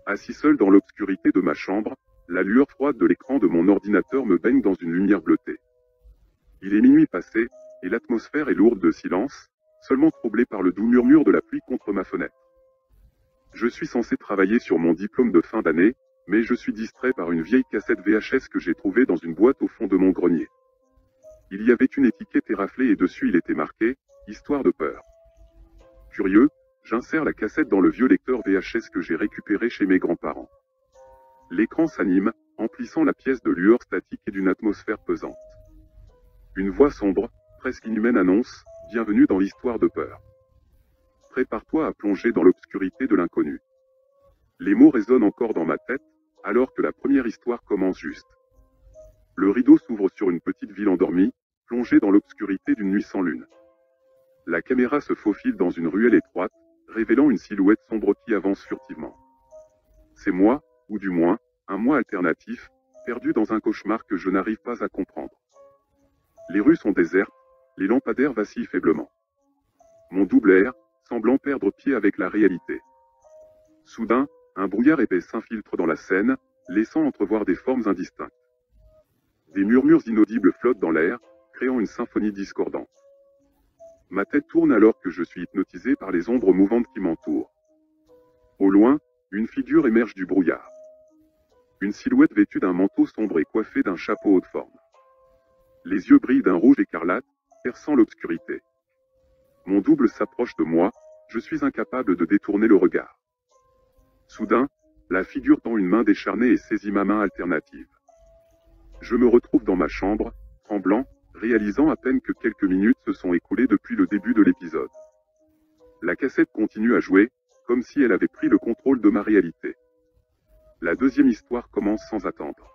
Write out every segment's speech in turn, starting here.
Assis seul dans l'obscurité de ma chambre, la lueur froide de l'écran de mon ordinateur me baigne dans une lumière bleutée. Il est minuit passé, et l'atmosphère est lourde de silence, seulement troublée par le doux murmure de la pluie contre ma fenêtre. Je suis censé travailler sur mon diplôme de fin d'année, mais je suis distrait par une vieille cassette VHS que j'ai trouvée dans une boîte au fond de mon grenier. Il y avait une étiquette éraflée et dessus il était marqué « Histoire de peur ». Curieux, j'insère la cassette dans le vieux lecteur VHS que j'ai récupéré chez mes grands-parents. L'écran s'anime, emplissant la pièce de lueur statique et d'une atmosphère pesante. Une voix sombre, presque inhumaine annonce « Bienvenue dans l'histoire de peur. Prépare-toi à plonger dans l'obscurité de l'inconnu ». Les mots résonnent encore dans ma tête, alors que la première histoire commence juste. Le rideau s'ouvre sur une petite ville endormie, plongée dans l'obscurité d'une nuit sans lune. La caméra se faufile dans une ruelle étroite, révélant une silhouette sombre qui avance furtivement. C'est moi, ou du moins, un moi alternatif, perdu dans un cauchemar que je n'arrive pas à comprendre. Les rues sont désertes, les lampadaires vacillent faiblement. Mon double air, semblant perdre pied avec la réalité. Soudain, un brouillard épais s'infiltre dans la scène, laissant entrevoir des formes indistinctes. Des murmures inaudibles flottent dans l'air, créant une symphonie discordante. Ma tête tourne alors que je suis hypnotisé par les ombres mouvantes qui m'entourent. Au loin, une figure émerge du brouillard. Une silhouette vêtue d'un manteau sombre et coiffée d'un chapeau haut de forme. Les yeux brillent d'un rouge écarlate, perçant l'obscurité. Mon double s'approche de moi, je suis incapable de détourner le regard. Soudain, la figure tend une main décharnée et saisit ma main alternative. Je me retrouve dans ma chambre, tremblant, réalisant à peine que quelques minutes se sont écoulées depuis le début de l'épisode. La cassette continue à jouer, comme si elle avait pris le contrôle de ma réalité. La deuxième histoire commence sans attendre.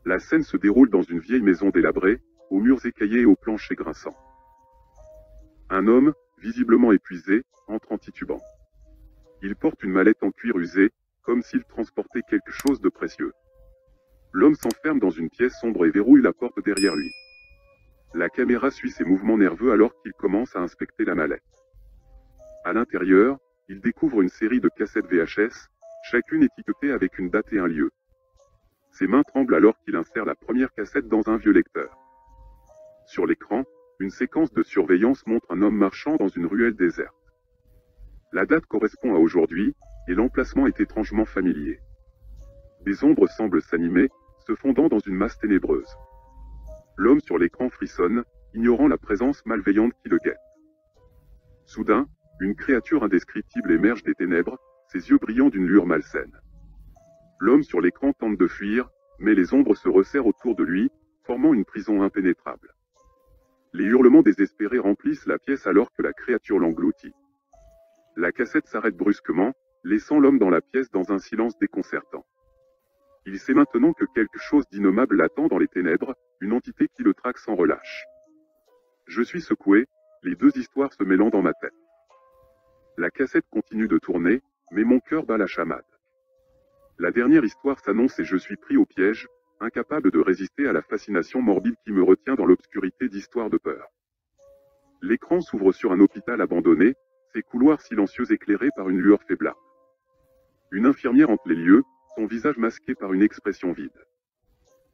La scène se déroule dans une vieille maison délabrée, aux murs écaillés et aux planchers grinçants. Un homme, visiblement épuisé, entre en titubant. Il porte une mallette en cuir usé, comme s'il transportait quelque chose de précieux. L'homme s'enferme dans une pièce sombre et verrouille la porte derrière lui. La caméra suit ses mouvements nerveux alors qu'il commence à inspecter la mallette. À l'intérieur, il découvre une série de cassettes VHS, chacune étiquetée avec une date et un lieu. Ses mains tremblent alors qu'il insère la première cassette dans un vieux lecteur. Sur l'écran, une séquence de surveillance montre un homme marchant dans une ruelle déserte. La date correspond à aujourd'hui, et l'emplacement est étrangement familier. Des ombres semblent s'animer, se fondant dans une masse ténébreuse. L'homme sur l'écran frissonne, ignorant la présence malveillante qui le guette. Soudain, une créature indescriptible émerge des ténèbres, ses yeux brillant d'une lueur malsaine. L'homme sur l'écran tente de fuir, mais les ombres se resserrent autour de lui, formant une prison impénétrable. Les hurlements désespérés remplissent la pièce alors que la créature l'engloutit. La cassette s'arrête brusquement, laissant l'homme dans la pièce dans un silence déconcertant. Il sait maintenant que quelque chose d'innommable l'attend dans les ténèbres, une entité qui le traque sans relâche. Je suis secoué, les deux histoires se mêlant dans ma tête. La cassette continue de tourner, mais mon cœur bat la chamade. La dernière histoire s'annonce et je suis pris au piège, incapable de résister à la fascination morbide qui me retient dans l'obscurité d'histoires de peur. L'écran s'ouvre sur un hôpital abandonné, ses couloirs silencieux éclairés par une lueur faiblarde. Une infirmière hante les lieux, son visage masqué par une expression vide.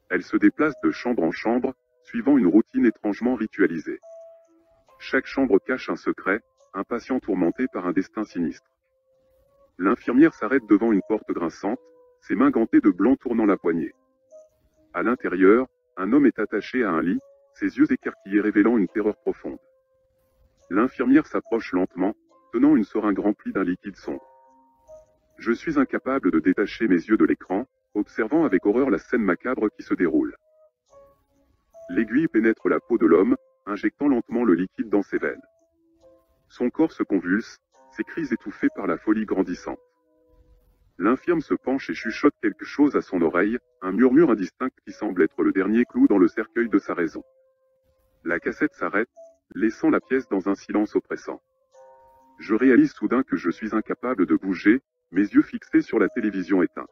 Elle se déplace de chambre en chambre, suivant une routine étrangement ritualisée. Chaque chambre cache un secret, un patient tourmenté par un destin sinistre. L'infirmière s'arrête devant une porte grinçante, ses mains gantées de blanc tournant la poignée. À l'intérieur, un homme est attaché à un lit, ses yeux écarquillés révélant une terreur profonde. L'infirmière s'approche lentement, tenant une seringue remplie d'un liquide sombre. Je suis incapable de détacher mes yeux de l'écran, observant avec horreur la scène macabre qui se déroule. L'aiguille pénètre la peau de l'homme, injectant lentement le liquide dans ses veines. Son corps se convulse, ses cris étouffés par la folie grandissante. L'infirme se penche et chuchote quelque chose à son oreille, un murmure indistinct qui semble être le dernier clou dans le cercueil de sa raison. La cassette s'arrête, laissant la pièce dans un silence oppressant. Je réalise soudain que je suis incapable de bouger, mes yeux fixés sur la télévision éteinte.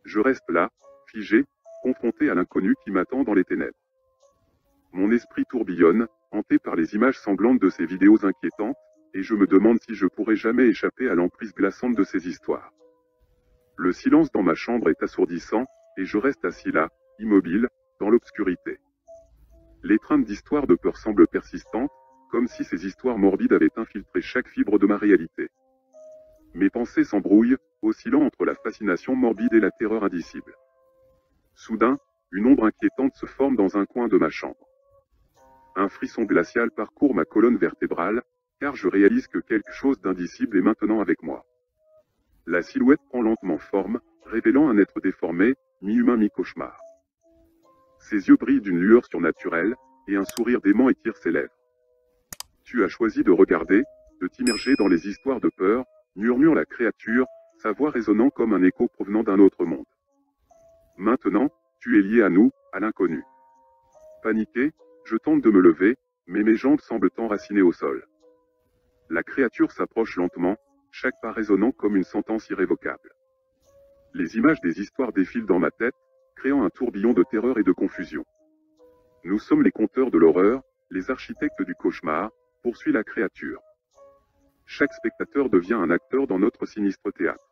Je reste là, figé, confronté à l'inconnu qui m'attend dans les ténèbres. Mon esprit tourbillonne, hanté par les images sanglantes de ces vidéos inquiétantes, et je me demande si je pourrai jamais échapper à l'emprise glaçante de ces histoires. Le silence dans ma chambre est assourdissant, et je reste assis là, immobile, dans l'obscurité. L'étreinte d'histoires de peur semble persistante, comme si ces histoires morbides avaient infiltré chaque fibre de ma réalité. Mes pensées s'embrouillent, oscillant entre la fascination morbide et la terreur indicible. Soudain, une ombre inquiétante se forme dans un coin de ma chambre. Un frisson glacial parcourt ma colonne vertébrale, car je réalise que quelque chose d'indicible est maintenant avec moi. La silhouette prend lentement forme, révélant un être déformé, mi-humain mi-cauchemar. Ses yeux brillent d'une lueur surnaturelle, et un sourire dément étire ses lèvres. Tu as choisi de regarder, de t'immerger dans les histoires de peur, murmure la créature, sa voix résonnant comme un écho provenant d'un autre monde. Maintenant, tu es lié à nous, à l'inconnu. Paniqué, je tente de me lever, mais mes jambes semblent enracinées au sol. La créature s'approche lentement, chaque pas résonnant comme une sentence irrévocable. Les images des histoires défilent dans ma tête, créant un tourbillon de terreur et de confusion. Nous sommes les conteurs de l'horreur, les architectes du cauchemar, poursuit la créature. Chaque spectateur devient un acteur dans notre sinistre théâtre.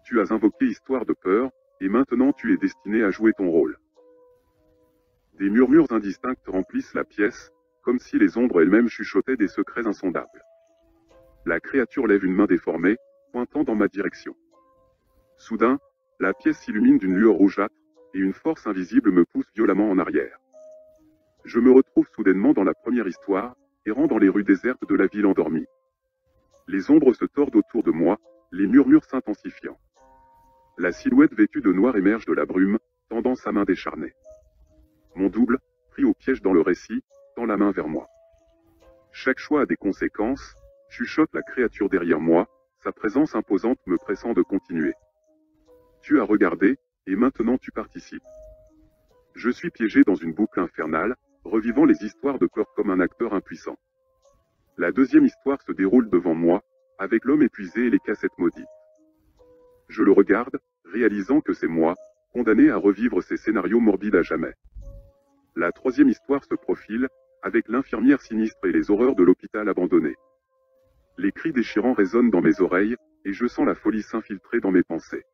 Tu as invoqué histoire de peur, et maintenant tu es destiné à jouer ton rôle. Des murmures indistincts remplissent la pièce, comme si les ombres elles-mêmes chuchotaient des secrets insondables. La créature lève une main déformée, pointant dans ma direction. Soudain, la pièce s'illumine d'une lueur rougeâtre, et une force invisible me pousse violemment en arrière. Je me retrouve soudainement dans la première histoire, errant dans les rues désertes de la ville endormie. Les ombres se tordent autour de moi, les murmures s'intensifiant. La silhouette vêtue de noir émerge de la brume, tendant sa main décharnée. Mon double, pris au piège dans le récit, tend la main vers moi. Chaque choix a des conséquences, chuchote la créature derrière moi, sa présence imposante me pressant de continuer. Tu as regardé, et maintenant tu participes. Je suis piégé dans une boucle infernale, revivant les histoires de peur comme un acteur impuissant. La deuxième histoire se déroule devant moi, avec l'homme épuisé et les cassettes maudites. Je le regarde, réalisant que c'est moi, condamné à revivre ces scénarios morbides à jamais. La troisième histoire se profile, avec l'infirmière sinistre et les horreurs de l'hôpital abandonné. Les cris déchirants résonnent dans mes oreilles, et je sens la folie s'infiltrer dans mes pensées.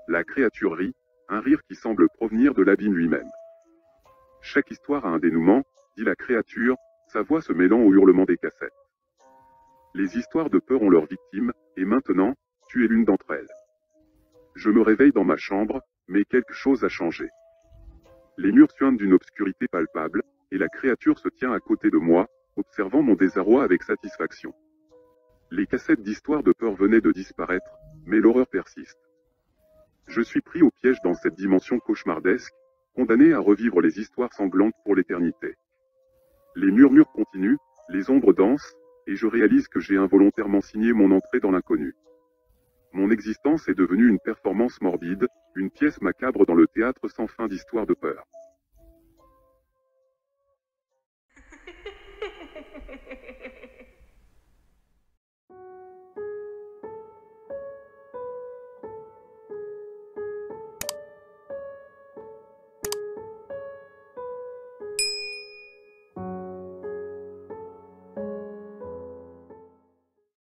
La créature rit, un rire qui semble provenir de l'abîme lui-même. Chaque histoire a un dénouement, dit la créature, sa voix se mêlant au hurlement des cassettes. Les histoires de peur ont leurs victimes, et maintenant, tu es l'une d'entre elles. Je me réveille dans ma chambre, mais quelque chose a changé. Les murs suintent d'une obscurité palpable, et la créature se tient à côté de moi, observant mon désarroi avec satisfaction. Les cassettes d'histoires de peur venaient de disparaître, mais l'horreur persiste. Je suis pris au piège dans cette dimension cauchemardesque, condamné à revivre les histoires sanglantes pour l'éternité. Les murmures continuent, les ombres dansent, et je réalise que j'ai involontairement signé mon entrée dans l'inconnu. Mon existence est devenue une performance morbide, une pièce macabre dans le théâtre sans fin d'histoires de peur.